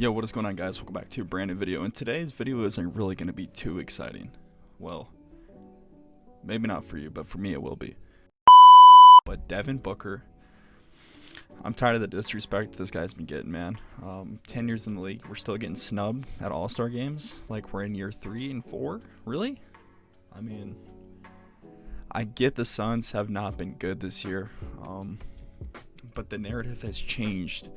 Yo, what is going on, guys? Welcome back to a brand new video, and today's video isn't really going to be too exciting. Well, maybe not for you, but for me it will be. But Devin Booker, I'm tired of the disrespect this guy's been getting, man. 10 years in the league, we're still getting snubbed at all-star games, like we're in year 3 and 4? Really? I mean, I get the Suns have not been good this year, but the narrative has changed,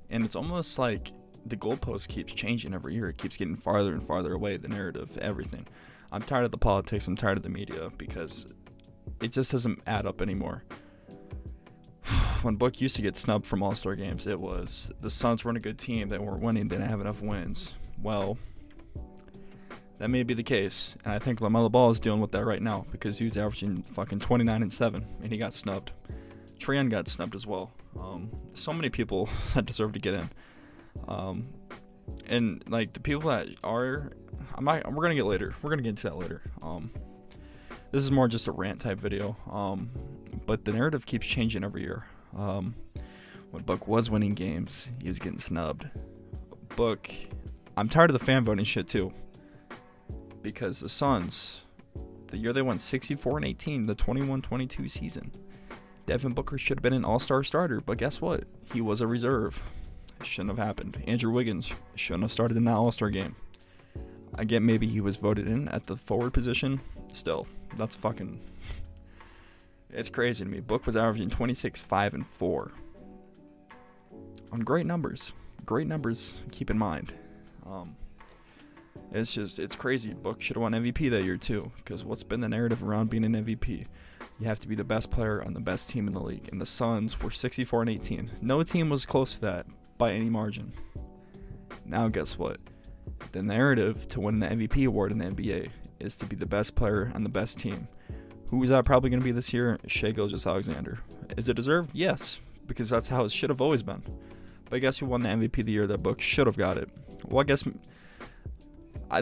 and it's almost like the goalpost keeps changing every year. It keeps getting farther and farther away, the narrative, everything. I'm tired of the politics. I'm tired of the media because it just doesn't add up anymore. When Book used to get snubbed from all-star games, it was the Suns weren't a good team. They weren't winning. They didn't have enough wins. Well, that may be the case, and I think LaMelo Ball is dealing with that right now because he's averaging fucking 29 and 7, and he got snubbed. Trae Young got snubbed as well. So many people that deserve to get in. And like the people that are, we're gonna get later. We're gonna get into that later. This is more just a rant type video. But the narrative keeps changing every year. When Book was winning games, he was getting snubbed. Book, I'm tired of the fan voting shit too. Because the Suns, the year they went 64 and 18, the 21-22 season, Devin Booker should have been an all-star starter, but guess what? He was a reserve. It shouldn't have happened. Andrew Wiggins shouldn't have started in that all-star game. I get maybe he was voted in at the forward position. Still, that's fucking... It's crazy to me. Book was averaging 26, 5, and 4. On great numbers. Great numbers, keep in mind. It's crazy. Book should have won MVP that year too, because what's been the narrative around being an MVP? You have to be the best player on the best team in the league, and the Suns were 64 and 18. No team was close to that by any margin. Now guess what? The narrative to win the MVP award in the NBA is to be the best player on the best team. Who is that probably going to be this year? Shai Gilgeous-Alexander. Is it deserved? Yes, because that's how it should have always been. But guess who won the MVP of the year? That Book should have got it. Well, I guess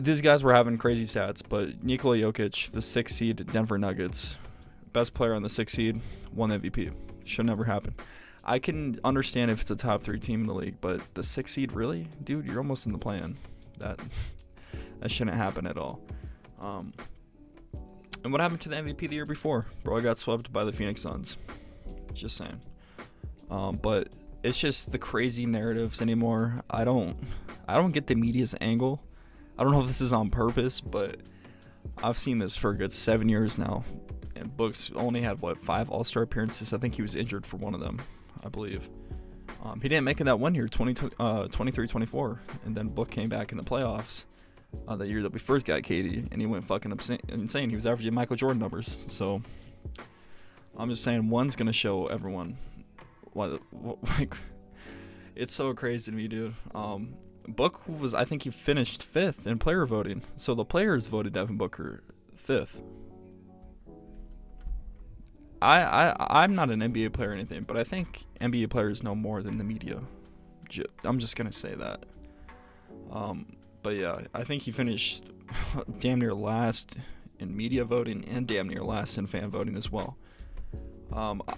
these guys were having crazy stats, but Nikola Jokic, the 6th seed Denver Nuggets, best player on the 6th seed, won the MVP. Should never happen. I can understand if it's a top 3 team in the league, but the 6th seed, really? Dude, you're almost in the play-in. That shouldn't happen at all. And what happened to the MVP the year before? Bro, I got swept by the Phoenix Suns. Just saying. But it's just the crazy narratives anymore. I don't get the media's angle. I don't know if this is on purpose, but I've seen this for a good 7 years now. And Book's only had, 5 All-Star appearances? I think he was injured for one of them, I believe. He didn't make it that one year, 23-24. And then Book came back in the playoffs the year that we first got KD, and he went fucking insane. He was averaging Michael Jordan numbers. So I'm just saying, one's going to show everyone why it's so crazy to me, dude. Book was, I think he finished 5th in player voting. So the players voted Devin Booker 5th. I'm not an NBA player or anything, but I think NBA players know more than the media. I'm just going to say that. But yeah, I think he finished damn near last in media voting and damn near last in fan voting as well.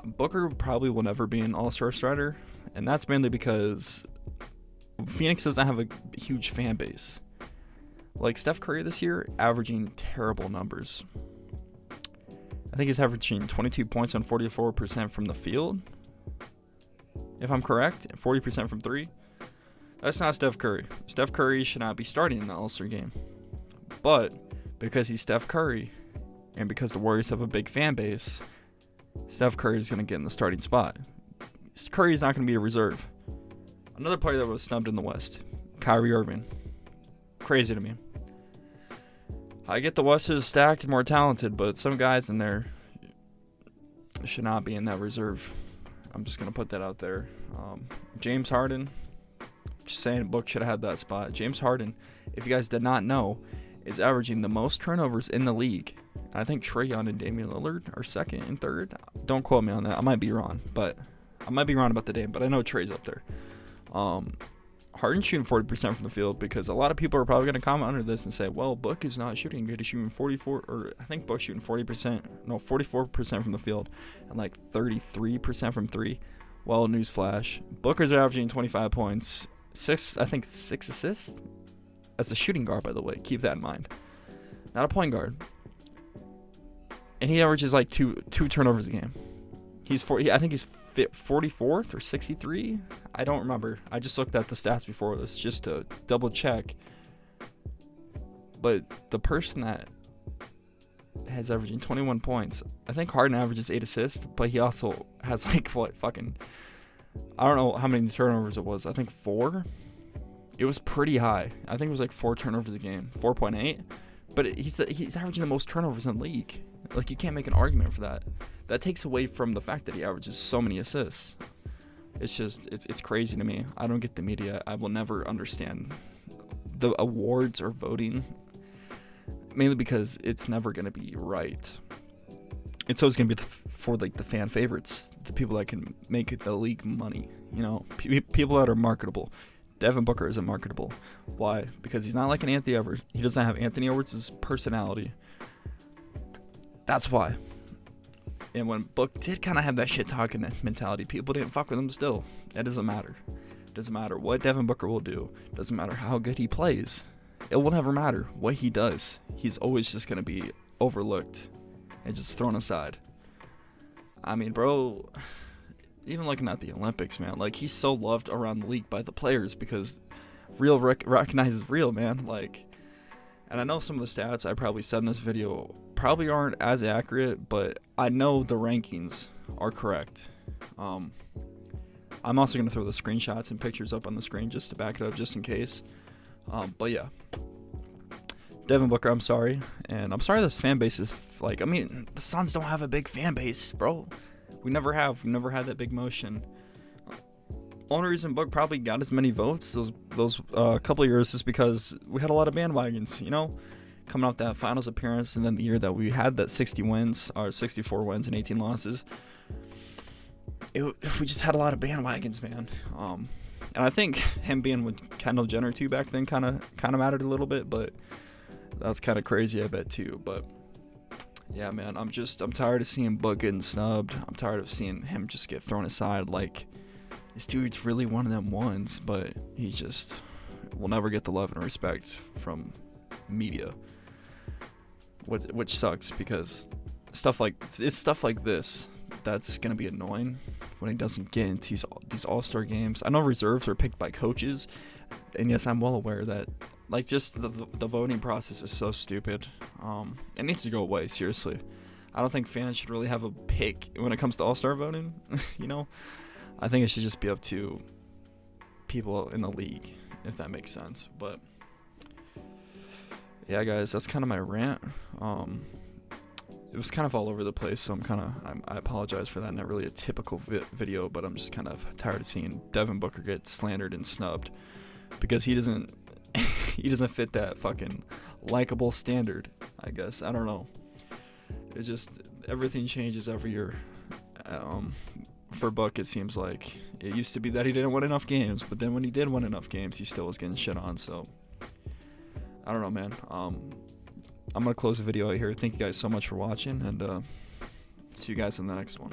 Booker probably will never be an all-star starter, and that's mainly because Phoenix doesn't have a huge fan base. Like Steph Curry this year, averaging terrible numbers. I think he's averaging 22 points on 44% from the field, if I'm correct, and 40% from 3. That's not Steph Curry. Steph Curry should not be starting in the All-Star game. But because he's Steph Curry, and because the Warriors have a big fan base, Steph Curry is going to get in the starting spot. Curry is not going to be a reserve. Another player that was snubbed in the West, Kyrie Irving. Crazy to me. I get the West is stacked and more talented, but some guys in there should not be in that reserve. I'm just going to put that out there. James Harden, just saying, Book should have had that spot. James Harden, if you guys did not know, is averaging the most turnovers in the league. I think Trae Young and Damian Lillard are 2nd and 3rd. Don't quote me on that. I might be wrong, but I might be wrong about the name, but I know Trae's up there. Harden's shooting 40% from the field because a lot of people are probably going to comment under this and say, well, Book is not shooting good. He's shooting 44, or I think Book's shooting 44% from the field and 33% from 3. Well, newsflash, Booker's averaging 25 points, six assists as a shooting guard, by the way. Keep that in mind. Not a point guard. And he averages like two turnovers a game. I think he's 44th or 63. I don't remember. I just looked at the stats before this just to double check. But the person that has averaging 21 points, I think Harden averages 8 assists, but he also has like I don't know how many turnovers it was. I think 4. It was pretty high. I think it was like 4 turnovers a game, 4.8. But he's averaging the most turnovers in the league. Like, you can't make an argument for that. That takes away from the fact that he averages so many assists. It's just, it's crazy to me. I don't get the media. I will never understand the awards or voting, mainly because it's never going to be right. It's always going to be for like the fan favorites, the people that can make the league money. You know, people that are marketable. Devin Booker isn't marketable. Why? Because he's not like an Anthony Edwards. He doesn't have Anthony Edwards' personality. That's why. And when Book did kind of have that shit-talking mentality, people didn't fuck with him still. That doesn't matter. It doesn't matter what Devin Booker will do. It doesn't matter how good he plays. It will never matter what he does. He's always just going to be overlooked and just thrown aside. I mean, bro, even looking at the Olympics, man, like, he's so loved around the league by the players because real recognizes real, man. Like, and I know some of the stats I probably said in this video probably aren't as accurate, but I know the rankings are correct. I'm also going to throw the screenshots and pictures up on the screen just to back it up, just in case. But yeah, Devin Booker, I'm sorry. And I'm sorry this fan base is, like, I mean, the Suns don't have a big fan base, bro. We never have. We never had that big motion. Only reason Book probably got as many votes those couple of years is because we had a lot of bandwagons, you know, coming off that finals appearance, and then the year that we had that 60 wins or 64 wins and 18 losses. We just had a lot of bandwagons, man. And I think him being with Kendall Jenner too back then kind of mattered a little bit, but that's kind of crazy, I bet, too. But yeah, man, I'm tired of seeing Book getting snubbed. I'm tired of seeing him just get thrown aside. Like, this dude's really one of them ones, but he just will never get the love and respect from media, which sucks, because stuff like this that's gonna be annoying when he doesn't get into these all-star games. I know reserves are picked by coaches, and yes, I'm well aware that, like, just the voting process is so stupid. It needs to go away, seriously. I don't think fans should really have a pick when it comes to all-star voting. You know, I think it should just be up to people in the league, if that makes sense. But yeah, guys, that's kind of my rant. It was kind of all over the place, so I apologize for that. Not really a typical video, but I'm just kind of tired of seeing Devin Booker get slandered and snubbed because he doesn't fit that fucking likable standard, I guess. I don't know. It's just everything changes every year. For Book, it seems like it used to be that he didn't win enough games, but then when he did win enough games, he still was getting shit on. So I don't know, man. I'm gonna close the video out here. Thank you guys so much for watching, and see you guys in the next one.